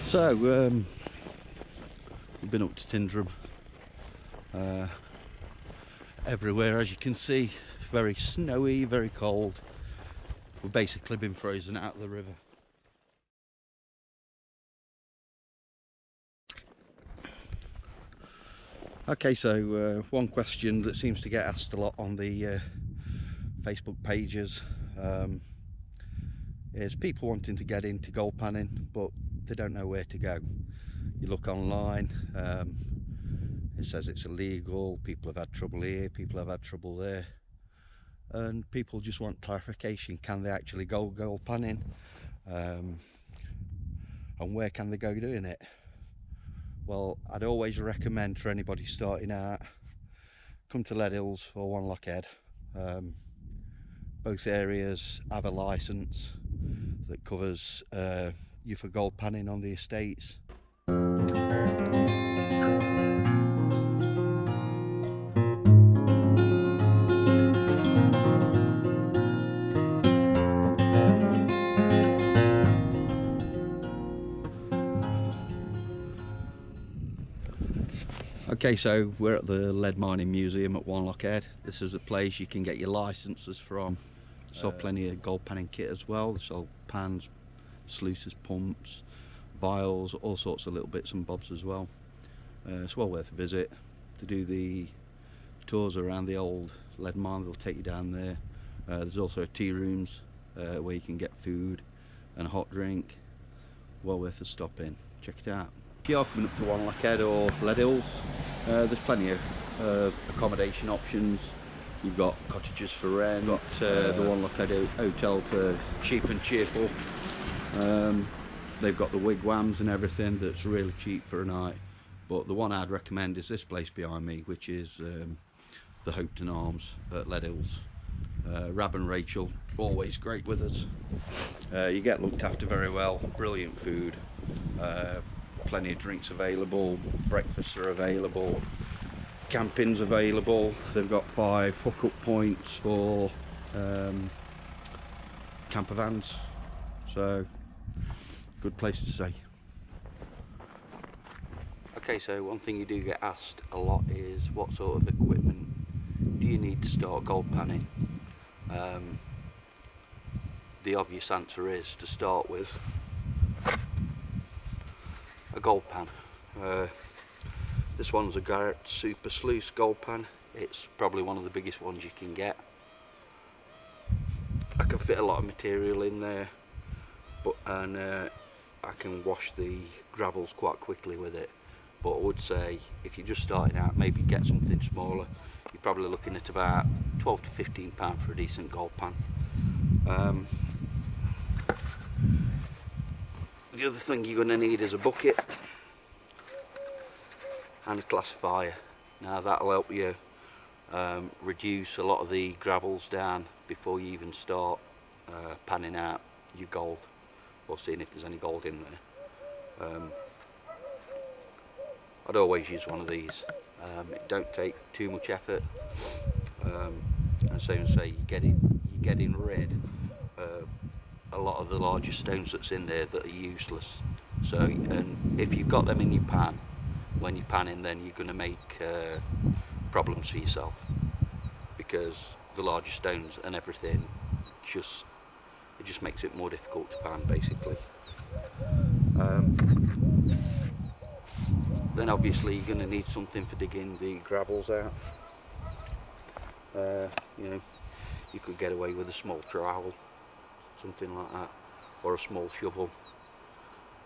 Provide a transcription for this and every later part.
So we've been up to Tyndrum. Everywhere, as you can see, very snowy, very cold. We've basically been frozen out of the river. Okay, so one question that seems to get asked a lot on the Facebook pages is people wanting to get into gold panning, but they don't know where to go. You look online, it says it's illegal, people have had trouble here, people have had trouble there, and people just want clarification. Can they actually go gold panning, and where can they go doing it? Well, I'd always recommend for anybody starting out, come to Leadhills or Wanlockhead. Both areas have a licence that covers you for gold panning on the estates. Okay, so we're at the Lead Mining Museum at Wanlockhead. This is a place you can get your licences from. Sell plenty of gold panning kit as well. They sell pans, sluices, pumps, vials, all sorts of little bits and bobs as well. It's well worth a visit to do the tours around the old lead mine. They'll take you down there. There's also tea rooms where you can get food and a hot drink. Well worth a stop in. Check it out. If you are coming up to Wanlockhead or Leadhills, there's plenty of accommodation options. You've got cottages for rent, you've got the Wanlockhead hotel for cheap and cheerful. They've got the wigwams and everything that's really cheap for a night. But the one I'd recommend is this place behind me, which is the Hopetoun Arms at Leadhills. Rab and Rachel, always great with us. You get looked after very well, brilliant food, plenty of drinks available, breakfasts are available, camping's available. They've got 5 hookup points for camper vans, so good place to stay. Okay, so one thing you do get asked a lot is what sort of equipment do you need to start gold panning? The obvious answer is to start with a gold pan. This one's a Garrett Super Sluice gold pan. It's probably one of the biggest ones you can get. I can fit a lot of material in there, and I can wash the gravels quite quickly with it. But I would say if you're just starting out, maybe get something smaller. You're probably looking at about £12 to £15 for a decent gold pan. The other thing you're going to need is a bucket and a classifier. Now that'll help you reduce a lot of the gravels down before you even start panning out your gold or seeing if there's any gold in there. I'd always use one of these. It don't take too much effort, and so say you're getting rid of a lot of the larger stones that's in there that are useless. So, and if you've got them in your pan, when you're panning, then you're going to make problems for yourself, because the larger stones and everything it just makes it more difficult to pan, basically. Then obviously you're going to need something for digging the gravels out. You know, you could get away with a small trowel, something like that, or a small shovel,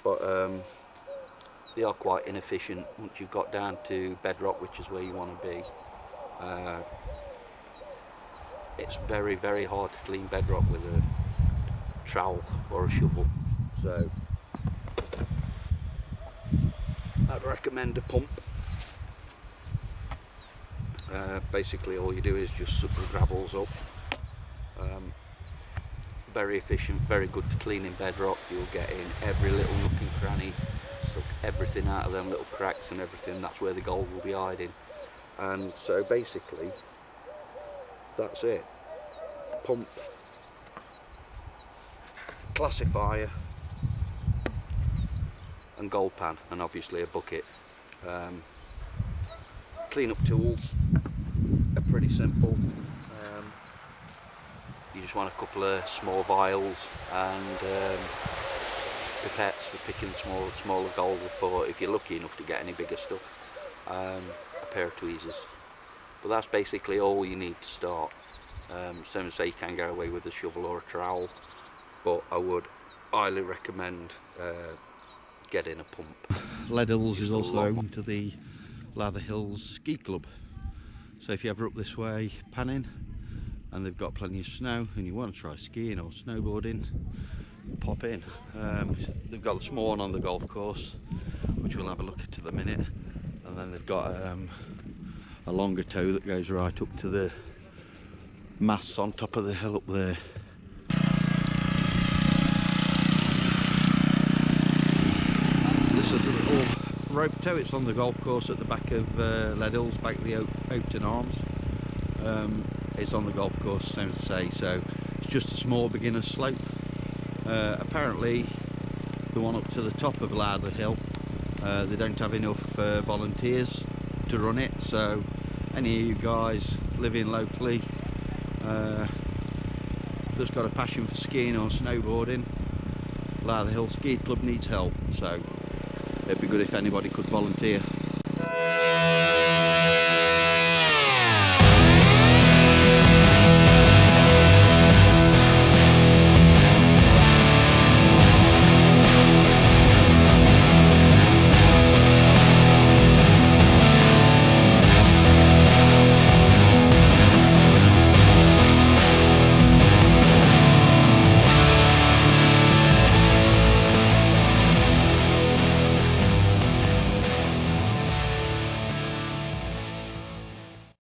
but they are quite inefficient once you've got down to bedrock, which is where you want to be. It's very, very hard to clean bedrock with a trowel or a shovel, so I'd recommend a pump. Basically all you do is just suck the gravels up. Very efficient, very good for cleaning bedrock. You'll get in every little nook and cranny, suck everything out of them little cracks and everything. That's where the gold will be hiding. And so basically that's it. Pump, classifier, and gold pan, and obviously a bucket. Clean up tools are pretty simple. You just want a couple of small vials and pipettes for picking smaller gold, but if you're lucky enough to get any bigger stuff, a pair of tweezers. But that's basically all you need to start. Some say you can get away with a shovel or a trowel, but I would highly recommend getting a pump. Leadhills is also home to the Leadhills Ski Club. So if you're ever up this way panning and they've got plenty of snow and you want to try skiing or snowboarding, pop in. They've got the small one on the golf course, which we'll have a look at in a minute, and then they've got a longer tow that goes right up to the masts on top of the hill up there. This is a little rope tow. It's on the golf course at the back of Leadhills, back of the Oakton Arms. It's on the golf course, same as I say, so it's just a small beginner's slope. Apparently the one up to the top of Leadhill, they don't have enough volunteers to run it, so any of you guys living locally that's got a passion for skiing or snowboarding, Leadhill Ski Club needs help, so it'd be good if anybody could volunteer.